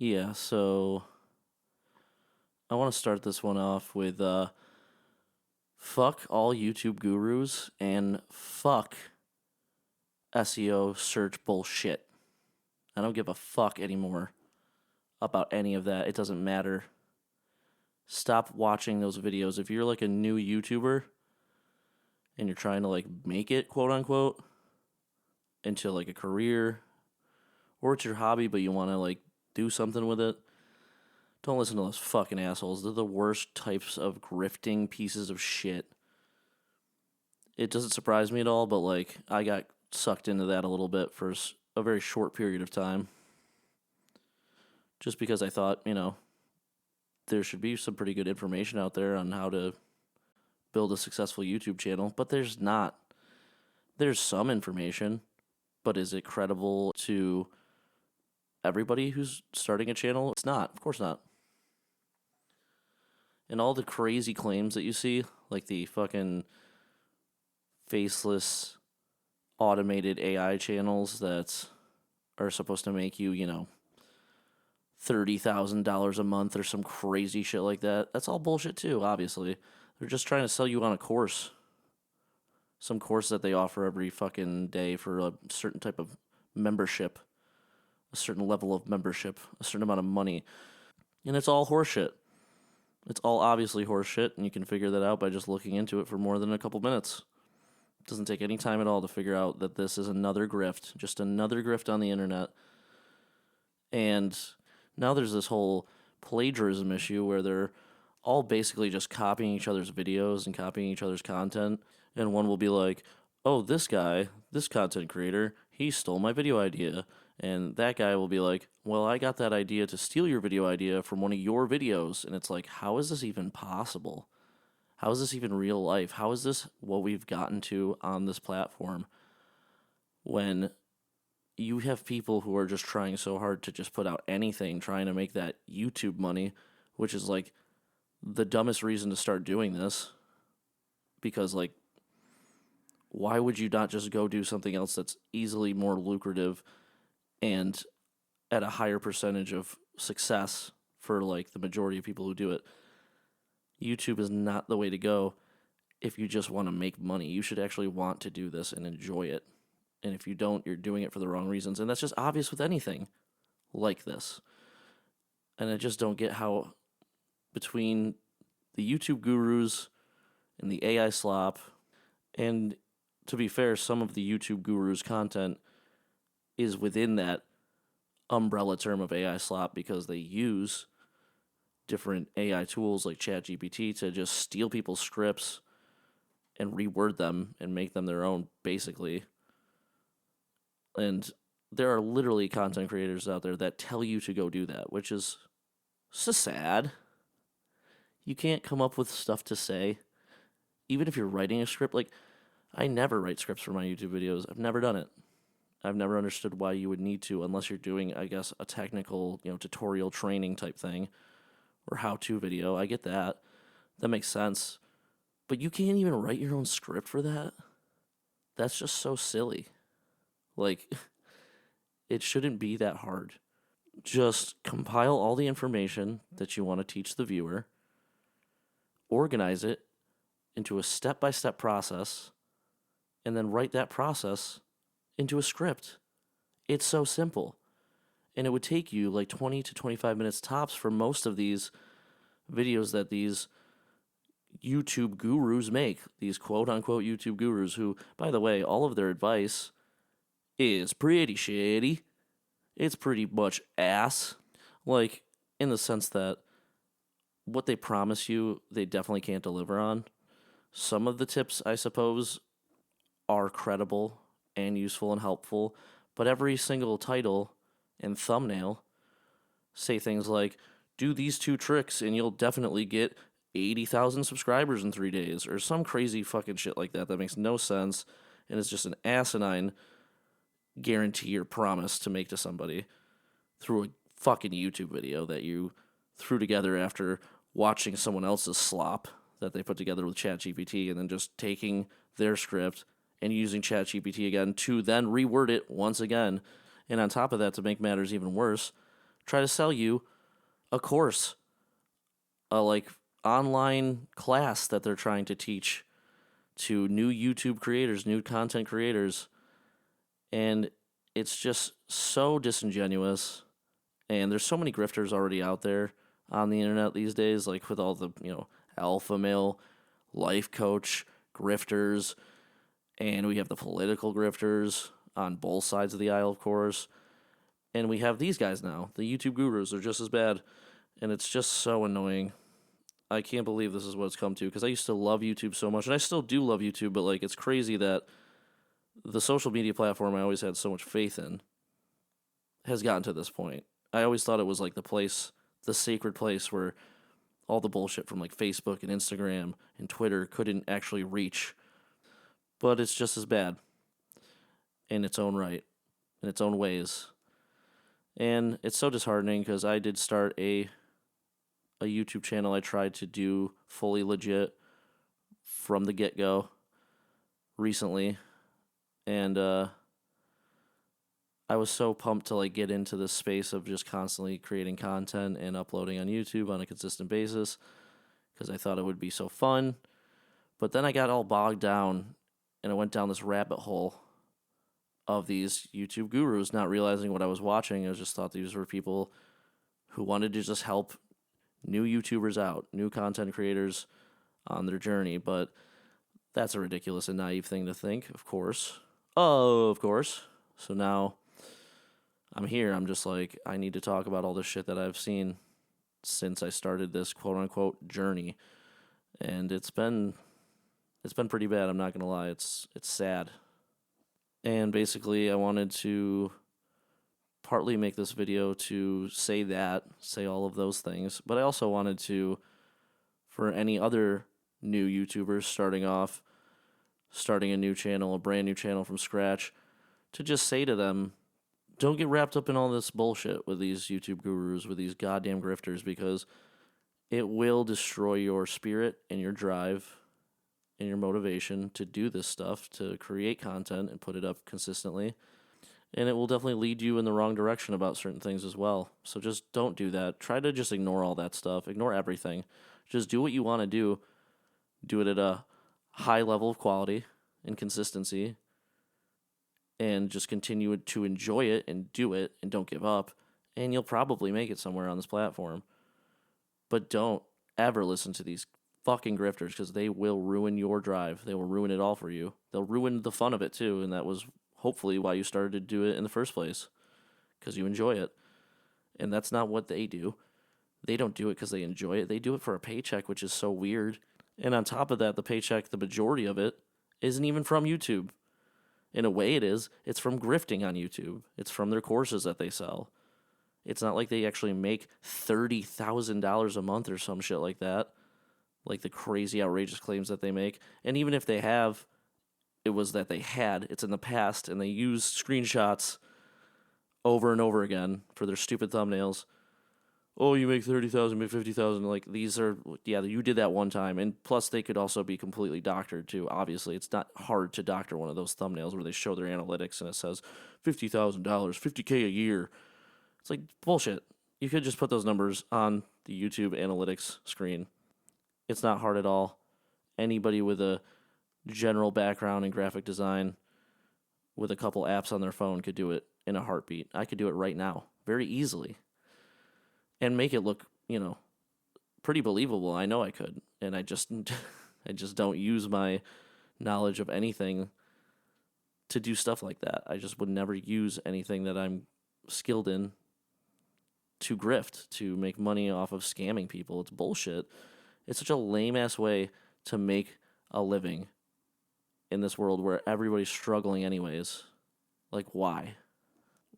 Yeah, so I want to start this one off with fuck all YouTube gurus and fuck SEO search bullshit. I don't give a fuck anymore about any of that. It doesn't matter. Stop watching those videos. If you're like a new YouTuber and you're trying to like make it, quote unquote, into like a career or it's your hobby, but you want to like do something with it, don't listen to those fucking assholes. They're the worst types of grifting pieces of shit. It doesn't surprise me at all, but like I got sucked into that a little bit for a very short period of time. Just because I thought, there should be some pretty good information out there on how to build a successful YouTube channel, but there's not. There's some information, but is it credible to everybody who's starting a channel? It's not. Of course not. And all the crazy claims that you see, like the fucking faceless automated AI channels that are supposed to make you, $30,000 a month or some crazy shit like that. That's all bullshit too, obviously. They're just trying to sell you on a course. Some course that they offer every fucking day for a certain type of membership, a certain level of membership, a certain amount of money. And it's all horseshit. It's all obviously horseshit, and you can figure that out by just looking into it for more than a couple minutes. It doesn't take any time at all to figure out that this is another grift, just another grift on the internet. And now there's this whole plagiarism issue where they're all basically just copying each other's videos and copying each other's content. And one will be like, oh, this guy, this content creator, he stole my video idea. And that guy will be like, well, I got that idea to steal your video idea from one of your videos. And it's like, how is this even possible? How is this even real life? How is this what we've gotten to on this platform when you have people who are just trying so hard to just put out anything, trying to make that YouTube money, which is like the dumbest reason to start doing this. Because, like, why would you not just go do something else that's easily more lucrative and at a higher percentage of success for, like, the majority of people who do it? YouTube is not the way to go if you just want to make money. You should actually want to do this and enjoy it. And if you don't, you're doing it for the wrong reasons. And that's just obvious with anything like this. And I just don't get how between the YouTube gurus and the AI slop, and to be fair, some of the YouTube gurus' content is within that umbrella term of AI slop because they use different AI tools like ChatGPT to just steal people's scripts and reword them and make them their own, basically. And there are literally content creators out there that tell you to go do that, which is so sad. You can't come up with stuff to say. Even if you're writing a script, like, I never write scripts for my YouTube videos. I've never done it. I've never understood why you would need to unless you're doing, I guess, a technical, tutorial training type thing or how-to video. I get that. That makes sense. But you can't even write your own script for that? That's just so silly. Like, it shouldn't be that hard. Just compile all the information that you want to teach the viewer, organize it into a step-by-step process, and then write that process into a script. It's so simple. And it would take you like 20 to 25 minutes tops for most of these videos that these YouTube gurus make. These quote-unquote YouTube gurus who, by the way, all of their advice is pretty shitty. It's pretty much ass. Like, in the sense that what they promise you, they definitely can't deliver on. Some of the tips, I suppose, are credible and useful and helpful, but every single title and thumbnail say things like, do these 2 tricks and you'll definitely get 80,000 subscribers in 3 days, or some crazy fucking shit like that makes no sense, and it's just an asinine guarantee or promise to make to somebody through a fucking YouTube video that you threw together after watching someone else's slop that they put together with ChatGPT and then just taking their script and using ChatGPT again to then reword it once again. And on top of that, to make matters even worse, try to sell you a course, a like online class that they're trying to teach to new YouTube creators, new content creators, and it's just so disingenuous. And there's so many grifters already out there on the internet these days, like with all the, alpha male life coach grifters, and we have the political grifters on both sides of the aisle, of course. And we have these guys now. The YouTube gurus are just as bad. And it's just so annoying. I can't believe this is what it's come to, because I used to love YouTube so much, and I still do love YouTube, but like it's crazy that the social media platform I always had so much faith in has gotten to this point. I always thought it was like the place, the sacred place where all the bullshit from like Facebook and Instagram and Twitter couldn't actually reach. But it's just as bad in its own right, in its own ways. And it's so disheartening because I did start a YouTube channel I tried to do fully legit from the get-go recently. And I was so pumped to like get into this space of just constantly creating content and uploading on YouTube on a consistent basis because I thought it would be so fun. But then I got all bogged down and I went down this rabbit hole of these YouTube gurus, not realizing what I was watching. I just thought these were people who wanted to just help new YouTubers out, new content creators on their journey. But that's a ridiculous and naive thing to think, of course. Oh, of course. So now I'm here. I'm just like, I need to talk about all this shit that I've seen since I started this quote unquote journey. And it's been pretty bad, I'm not gonna lie. It's sad. And basically I wanted to partly make this video to say all of those things, but I also wanted to, for any other new YouTubers starting a new channel, a brand new channel from scratch, to just say to them, don't get wrapped up in all this bullshit with these YouTube gurus, with these goddamn grifters, because it will destroy your spirit and your drive and your motivation to do this stuff, to create content and put it up consistently. And it will definitely lead you in the wrong direction about certain things as well. So just don't do that. Try to just ignore all that stuff. Ignore everything. Just do what you want to do. Do it at a high level of quality and consistency. And just continue to enjoy it and do it and don't give up. And you'll probably make it somewhere on this platform. But don't ever listen to these fucking grifters, because they will ruin your drive. They will ruin it all for you. They'll ruin the fun of it too, and that was hopefully why you started to do it in the first place, because you enjoy it. And that's not what they do. They don't do it because they enjoy it. They do it for a paycheck, which is so weird. And on top of that, the paycheck, the majority of it, isn't even from YouTube. In a way it is. It's from grifting on YouTube. It's from their courses that they sell. It's not like they actually make $30,000 a month or some shit like that, like the crazy outrageous claims that they make. And even if they have, it was that it's in the past, and they use screenshots over and over again for their stupid thumbnails. Oh, you make 30,000, make 50,000. Like, these are, yeah, you did that one time. And plus, they could also be completely doctored too. Obviously, it's not hard to doctor one of those thumbnails where they show their analytics and it says $50,000, $50K a year. It's like bullshit. You could just put those numbers on the YouTube analytics screen. It's not hard at all. Anybody with a general background in graphic design with a couple apps on their phone could do it in a heartbeat. I could do it right now, very easily, and make it look, pretty believable. I know I could, and I just don't use my knowledge of anything to do stuff like that. I just would never use anything that I'm skilled in to grift, to make money off of scamming people. It's bullshit. It's such a lame-ass way to make a living in this world where everybody's struggling anyways. Like, why?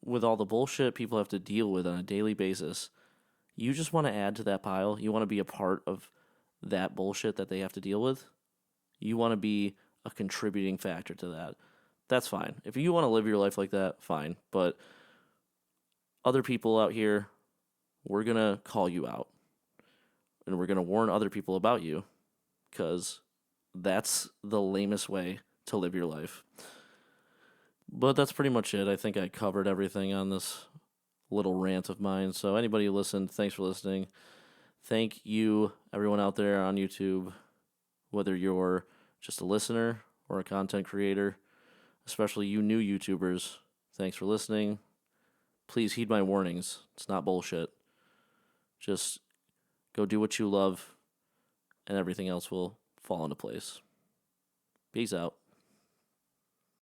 With all the bullshit people have to deal with on a daily basis, you just want to add to that pile? You want to be a part of that bullshit that they have to deal with? You want to be a contributing factor to that? That's fine. If you want to live your life like that, fine. But other people out here, we're going to call you out. And we're going to warn other people about you, because that's the lamest way to live your life. But that's pretty much it. I think I covered everything on this little rant of mine. So anybody who listened, thanks for listening. Thank you, everyone out there on YouTube, whether you're just a listener or a content creator, especially you new YouTubers. Thanks for listening. Please heed my warnings. It's not bullshit. Just go do what you love, and everything else will fall into place. Peace out.